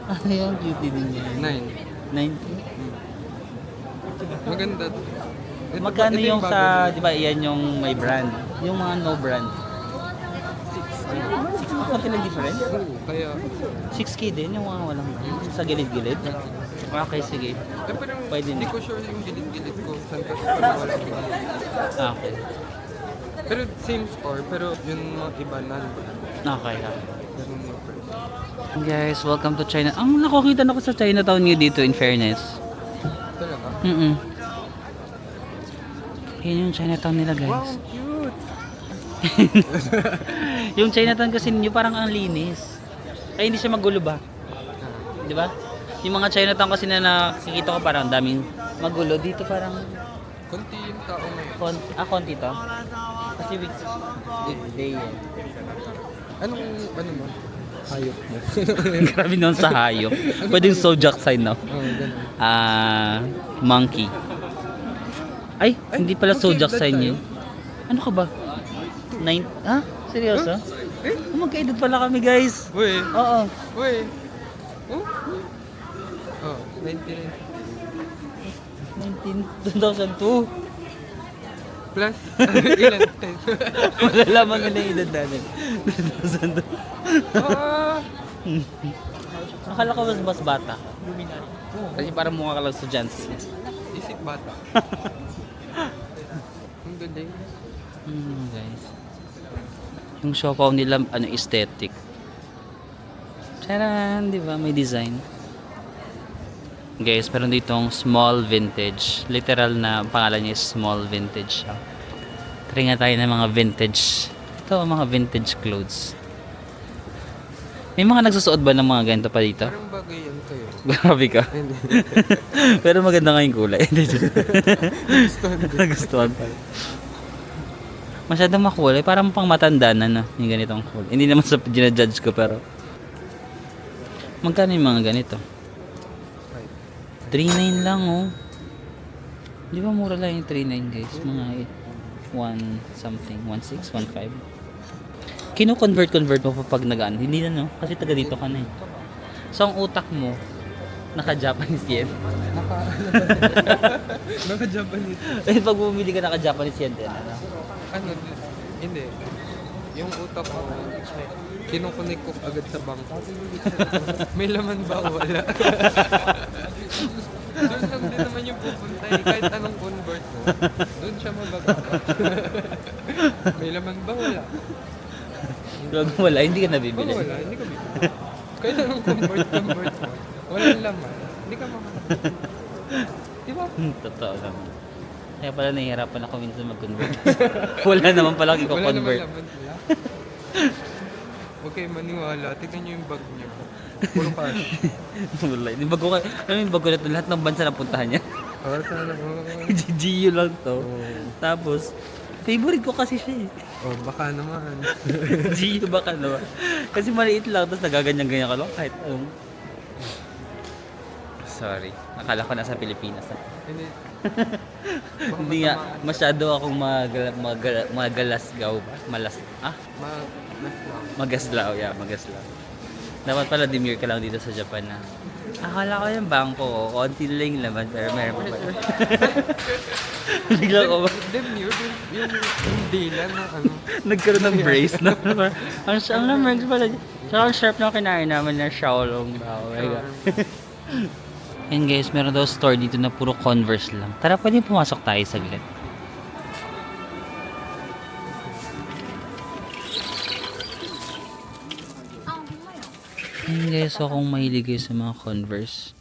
Ano yung cutie din yan? 9. 90? Maganda to. Magkano ito yung bago sa, din. di ba yan yung may brand? Yung mga no brand? 6. Konti lang difference? Oo, kaya... 6K din yung mga walang sa gilid-gilid? Okay, sige. Pero Pwede hindi na. ko sure yung gilid-gilid ko. Saan ka sa wala gilid. Okay. Pero same store, pero yung mga iba non-brand. Okay. Ganun yung price. Guys, welcome to China. Ang nakakita na ko sa Chinatown niyo dito in fairness. Talaga? Yan yung Chinatown nila Wow, guys. cute! Yung Chinatown kasi ninyo parang ang linis. Kaya hindi siya magulo ba? Di ba? Yung mga Chinatown kasi na nakikita ko parang daming magulo. Dito parang Kunti yung tao ngayon. konti to. Kasi day yan. Anong, ano mo? Hayop mo. Grabe nun sa hayop. Pwedeng zodiac sign no? Oo, ganun. Monkey. Ay, hindi pala okay, zodiac blood sign tayo. yun. Ano ka ba? Seryoso? Eh? Magkaedad pala kami guys. Uy! Oo. Uy! Oh? Oh, 2002. Plus, ilan? 10. Malalaman nila yung edad natin. 2002. Ah! Akala ko mas bata. Kasi parang mukha ka lang estudyante. Isip bata. Ang galing. Guys. Yung siopaw nila, aesthetic. Charan, di ba? May design. Guys, meron ditong small vintage. Literal na pangalan niya is small vintage siya. Try nga tayo ng mga vintage. Ito, mga vintage clothes. May mga nagsusuot ba ng mga ganito pa dito? Parang bagay yan kayo. Grabe ka. Hindi. Pero maganda nga yung kulay. Gustuhan din. Nagustuhan pa. Masyadong makulay. Parang pang matanda na no, yung ganitong kulay. Hindi naman sa ginajudge ko pero. Magkano yung mga ganito? 3.9 lang oh. Di ba mura lang yung 3.9 guys? Mga 1 something, 1.6, 1.5. Kino-convert mo pa pag nagaan. Hindi na no, kasi taga dito ka na eh. So ang utak mo, naka-Japanese yen. Naka-Japanese. Eh pag bumili ka naka-Japanese yen din. Ano? Ano? Hindi. yung utak ko, kinukunik ko agad sa bangka. May laman ba o wala? Doon lang din naman yung pupunta eh. Kahit anong convert mo, doon siya mabagak. May laman ba wala? Huwag wala, hindi ka nabibili. Wala, hindi ka bibili. Kahit anong convert mo, walang laman, hindi ka makakabili. Diba? Totoo naman. Kaya pala nahihirapan ako minsan mag-convert. Wala naman pala Wala naman i-convert. laman sila. Huwag kayo maniwala. Tignan nyo yung bag niya. Puro cash. Wala. Yung bago ka, ano yung bago na ito? Lahat ng bansa na puntahan niya. Oh, sana mo. GGU lang to. Oh. Tapos, favorite ko kasi siya eh. Oh, baka naman. GU baka naman. Kasi maliit lang, tapos nagaganyan-ganyan ka lang kahit anong. Sorry. Akala ko nasa Pilipinas. Hindi. Hindi nga, masyado akong magalasgaw ba? Magaslaw, yeah, magaslaw. Dapat pala demure ka lang dito sa Japan na. Akala ko yung bangko ko, konti lang yung laman, pero meron pa pala. Bigla ko ba? Yung dila na ano. Nagkaroon ng brace na. Ang lamang pala. Saka ang sharp na kinain namin na Shaolong bao. Oh my God. Yan guys, meron daw store dito na puro Converse lang. Tara, pwede pumasok tayo saglit. Yan guys, so kung mahilig kayo sa mga Converse.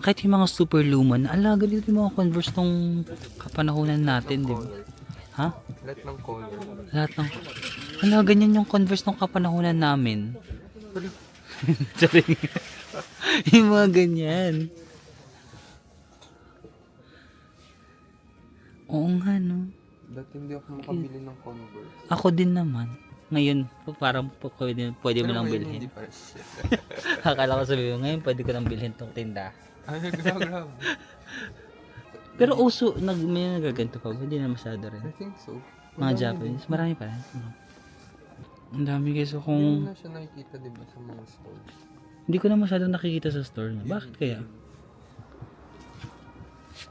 Kahit yung mga super luma na, alaga dito yung mga Converse tong kapanahunan natin, di ba? Ha? Lahat ng color. Lahat ng... Ala, ganyan yung Converse nung kapanahunan namin. Charing. Yung mga ganyan. Oo nga, no? Dati hindi ako makabili ng Converse. Ako din naman. Ngayon, parang pwede mo lang bilhin. Hindi pa rin. Akala ko sabi mo, ngayon pwede ko lang bilhin tong tinda. Ay, grabe. Pero uso, may nagaganto pa. Hindi na masyado rin. I think so. Mga Japanese, marami pa rin. Ang dami guys. So Hindi kung na siya nakikita diba sa mga stores. hindi ko na masyadong nakikita sa store na. Bakit kaya?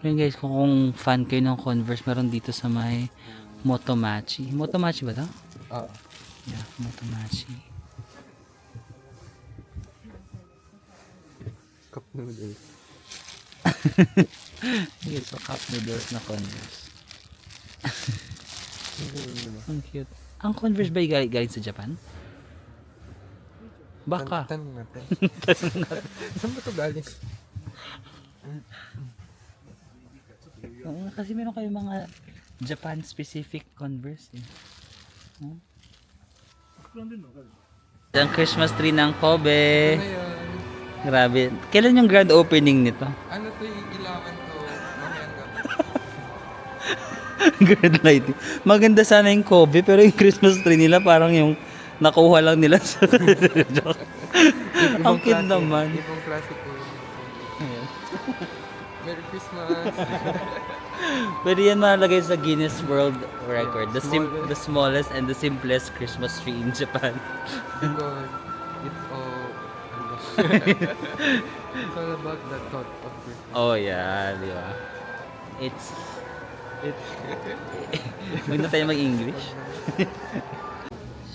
Yun guys, kung fan kayo ng Converse, meron dito sa may Motomachi. Motomachi ba ito? Ah. Yeah, Motomachi. Cup noodles. Yes, so cup noodles na Converse. Ang cute. Ang Converse ba galing sa Japan? Baka. Tanong natin. Saan ba ito galing? Oo, kasi meron kayo mga Japan-specific Converse eh. Hmm? Ang Christmas tree ng Kobe. Ano yan? Grabe. Kailan yung grand opening nito? Ano to yung ilawan to? Mamayang gabi. Grand lighting. Maganda sana yung Kobe, pero yung Christmas tree nila parang yung nakuha lang nila sa... Ang cute naman. Ibang klase po yun. Merry Christmas! Pwede yan malagay sa Guinness World Record. The smallest and the simplest Christmas tree in Japan. Because it's all... it's all about the thought of Christmas. Oh yeah, di ba? It's... Huwag na tayo mag-English.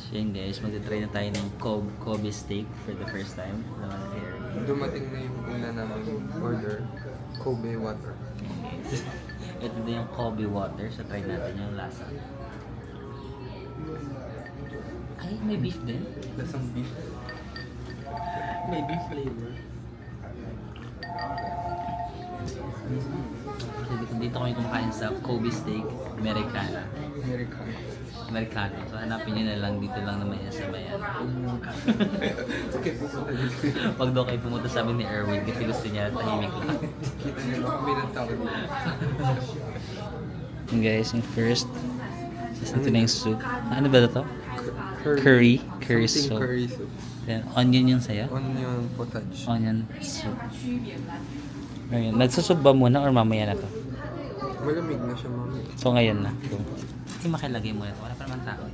So yun guys, magta-try na tayo ng Kobe steak for the first time. Naman na here. Dumating na yung una namin order. Kobe water. Okay. Ito din yung Kobe water. So try natin yung lasa. Ay, may beef din. Lasang beef. May beef flavor. Dito kami kumakain sa Kobe steak Americana. Americano. So hanapin nyo na lang dito lang naman yan sa bayan. Okay, pupunta dito. Wag daw kayo pumunta sa amin ni Erwin kasi gusto niya tahimik lang. Kita nyo lang kami ng tao dito. Yung guys, yung first. Ito na yung soup. Ano ba ito? Curry Something soup. curry soup. Then, onion yung sayo? Onion potage. Onion soup. Ayun. Nagsusub ba muna or mamaya na to? Malamig na siya, mami. So ngayon na. Hindi makilagay muna to. Wala pa naman tao.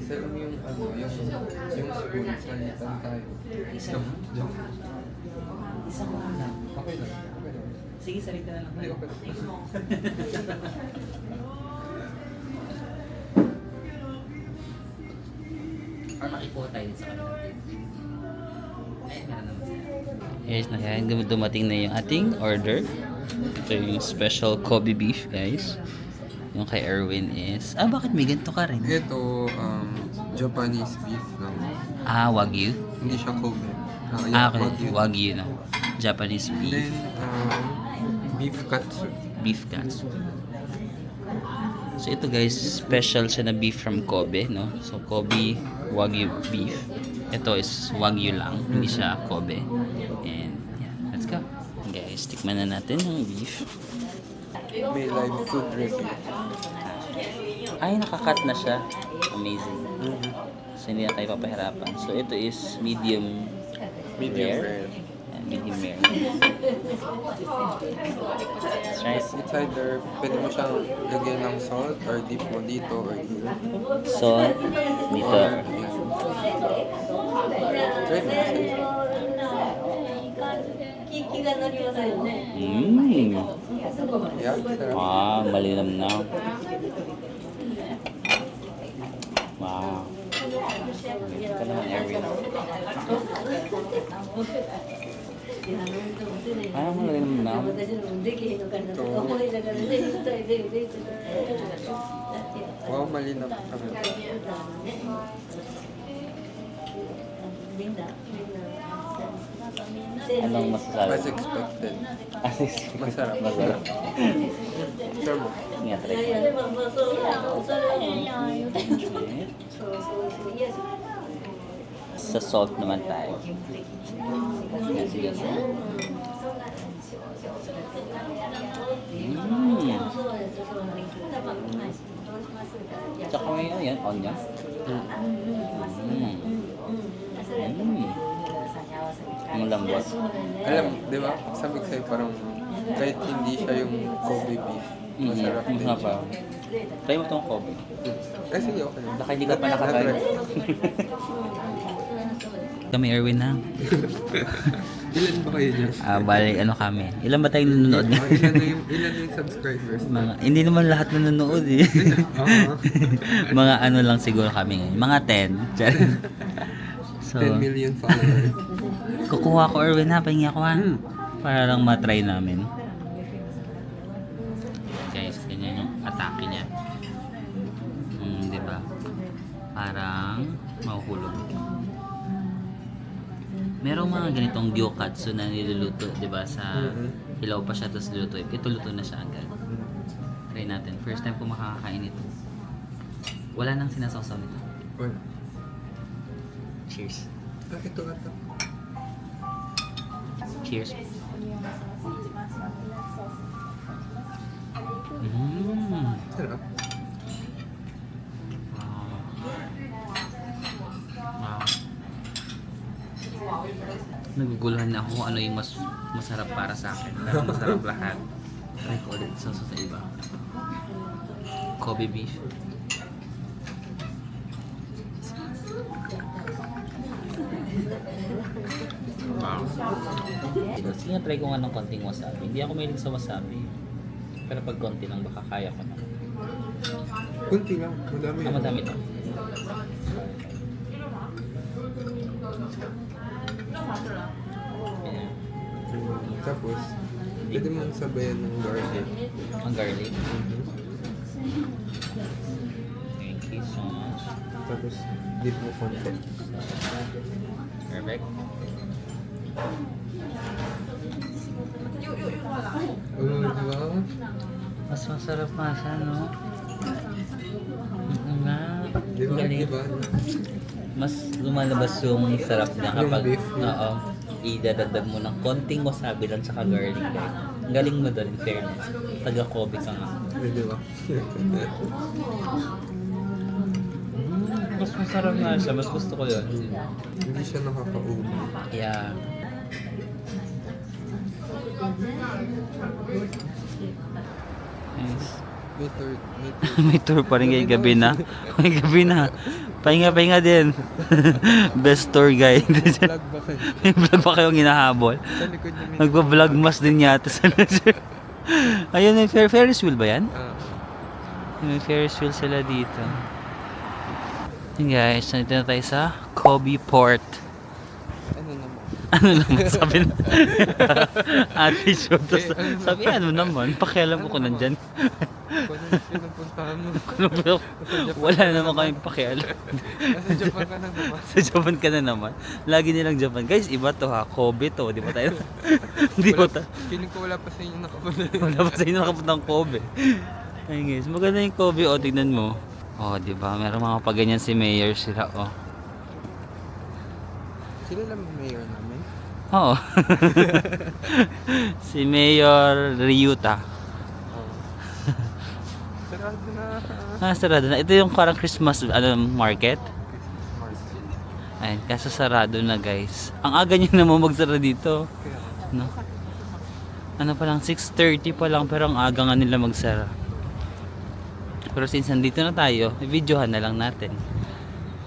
alam mo yung ano, yung spoon, salitan tayo. Diyan. Isang lang. Okay lang. Okay lang. Sige, salita na lang. Hindi, okay lang. Or makipo tayo din sa kanila. Ay, meron naman sila. Yes, na yan. Dumating na yung ating order. Ito yung special Kobe beef, guys. Yung kay Erwin is... bakit may ganito ka rin? Ito, Japanese beef lang. Wagyu? Hindi siya Kobe. Okay. Wagyu, no? Japanese beef. Then, beef katsu. Beef katsu. So ito guys, special siya na beef from Kobe, no? So Kobe Wagyu beef. Ito is Wagyu lang, hindi siya Kobe. And yeah, let's go. Guys, tikman na natin yung beef. May live food review. Ay, nakakat na siya. Amazing. So hindi na tayo papahirapan. So ito is medium Medium rare. rare. And medium rare. That's right. It's either pwede mo siyang lagyan ng salt or dip mo dito or dito. So, dito. Try mo. Yeah, sarap. Malinam na. Wow. Ito naman, Erwin. Malinam na. Wow, malinap kami. Anong masasabi? As expected. Masarap. Masarap. Try mo. Nga, try ko. Okay. Sa salt naman tayo. Sige. Tsaka may yan, onion. Ang lambot. Alam, di ba? Sabi ko sa'yo parang kahit hindi siya yung Kobe beef, masarap din Masarap siya. pa. Try mo itong Kobe. Ay, sige, okay lang. Baka hindi ka pa nakatry. Kami Erwin na. Ilan ba kayo dyan? Bali, ano kami? Ilan ba tayong nanonood nga? Ilan yung subscribers? Hindi naman lahat nanonood eh. Mga ano lang siguro kami ngayon. Mga 10. So, 10 million followers. kukuha ko Erwin ha. Pahingi ako ha. Para lang matry namin. Guys, ganyan yung atake niya. Diba? Parang mahuhulog. Merong mga ganitong gyokatsu na niluluto, 'di ba? Sa hilaw pa siya tapos luluto. Ito luto na siya agad. Try natin. First time ko makakakain ito. Wala nang sinasawsaw nito. Well, Cheers. ito ata. Cheers. Sarap. Wow. Naguguluhan na ako kung ano yung mas masarap para sa akin. Pero masarap lahat. Try ko ulit sa iba. Kobe beef. Wow. Sige nga, try ko nga ng konting wasabi. Hindi ako mahilig sa wasabi. Pero pag konti lang, baka kaya ko na. Kunti lang. Madami. Madami to. Ayan. Tapos, pwede mong sabayan ng garlic. Ang garlic. Thank you so much. Tapos, dip mo konti. Perfect. Di ba? Mas masarap nga siya, no? Nga. Di ba? Galing. Di ba? Mas lumalabas yung sarap niya Yung kapag beef, no? idadagdag mo ng konting wasabi lang sa garlic. Ang galing mo doon, in fairness. Taga Kobe ka nga. Di ba? Mas masarap nga siya. Mas gusto ko yun. Hindi siya nakaka-uwi. Yeah. Nice. May third. May tour pa rin kay gabi na. May gabi na. Pahinga din. Best tour guide. Vlog ba kayo? May vlog pa kayong hinahabol? Sa likod niyo may... Nagpa-vlog mas din yata sa Ayun, may Ferris wheel ba yan? May Ferris wheel sila dito. Yun guys, nandito na tayo sa Kobe Port. Ano naman? Ano naman sabi na? Ate show. Sabi ano naman, pakialam ko kung nandyan. Kung ano pinupuntahan mo? Wala naman kami pakialam. Nasa Japan ka na naman. Sa Japan ka na naman. Lagi nilang Japan. Guys, iba to ha. Kobe to. Di ba tayo? Di ba tayo? Feeling ko wala pa sa inyo nakapunta. Wala pa sa inyo nakapuntang Kobe. Ayun guys, maganda yung Kobe. O, tignan mo. O, di ba? Meron mga paganyan si Mayor sila. O. Sila lang yung mayor namin. Oo. Si Mayor Ryuta. Sarado na. Sarado na. Ito yung parang Christmas market. Ayun, kaso sarado na guys. Ang aga nyo naman magsara dito. Kaya, No? Ano pa lang, 6:30 pa lang pero ang aga nga nila magsara. Pero since nandito na tayo, i-videohan na lang natin.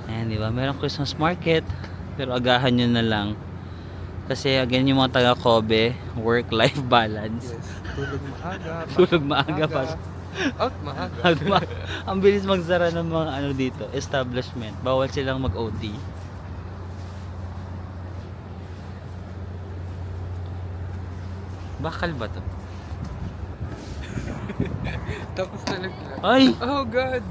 Ayan, di ba? Merong Christmas market pero agahan nyo na lang. Kasi again yung mga taga Kobe, work-life balance. yes. Tulog maaga. Tulog maaga pa. Out maaga. Ang bilis magsara ng mga ano dito, establishment. Bawal silang mag-OT. Bakal ba to? Tapos nalaglag. Ay! Oh God!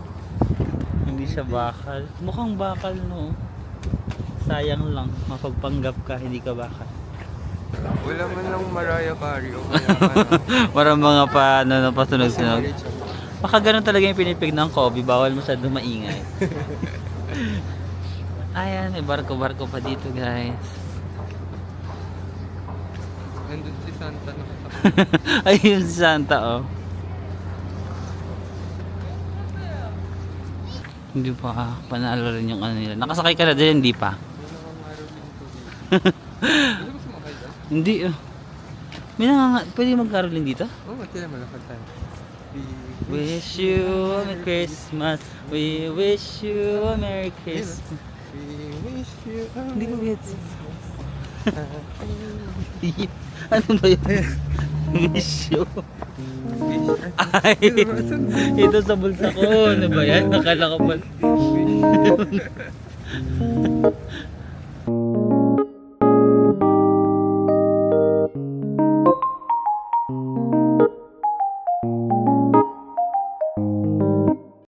Hindi siya bakal. Mukhang bakal no. Sayang lang, mapagpanggap ka, hindi ka bakal. Wala man lang Mariah Carey o kaya ano. Para mga pa, ano, pasunog-sunog. Kasi Baka ganun talaga yung pinipig ng Kobe, bawal masyado maingay. Ayan, may barko-barko pa dito guys. nandun si Santa nakasakit. Ayun si Santa oh. Hindi pa, panalo rin yung ano nila. Nakasakay ka na dyan, hindi pa. Wala kang maroling ko dito. Gusto mo sumakay dyan? Hindi oh. Pwede mag-caroling dito? Oo, sila malakad tayo. Wish you a Merry Christmas. We wish you a Merry Christmas. We wish you a Hindi ko Merry gets. Christmas. Ano ba yun? Wish you. Ay, ito sa bulsa ko. Ano ba yan? Nakala ko pa.